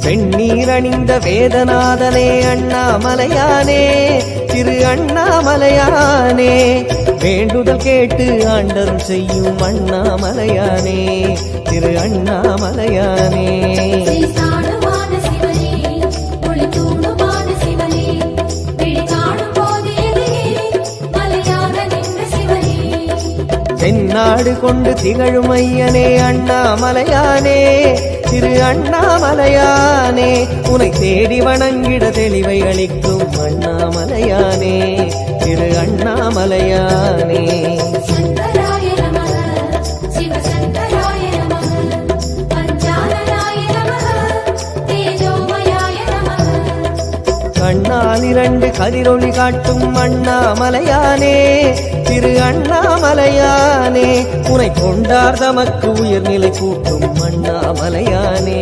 வெண்ணீர் அணிந்த வேதநாதனே அண்ணாமலையானே திரு அண்ணாமலையானே வேண்டுதல் கேட்டு ஆண்டரும் செய்யும் அண்ணாமலையானே திரு அண்ணாமலையானே தென்னாடு கொண்டு திகழும் ஐயனே அண்ணாமலையானே திரு அண்ணாமலையானே உனை தேடி வணங்கிட தெளிவை அளிக்கும் அண்ணாமலையானே திரு அண்ணாமலையானே கண்ணால் இரண்டு கதிரொளி காட்டும் அண்ணாமலையானே திரு அண்ணாமலையானே உனை கொண்டார் தமக்கு உயர்நிலை கூட்டும் அண்ணாமலையானே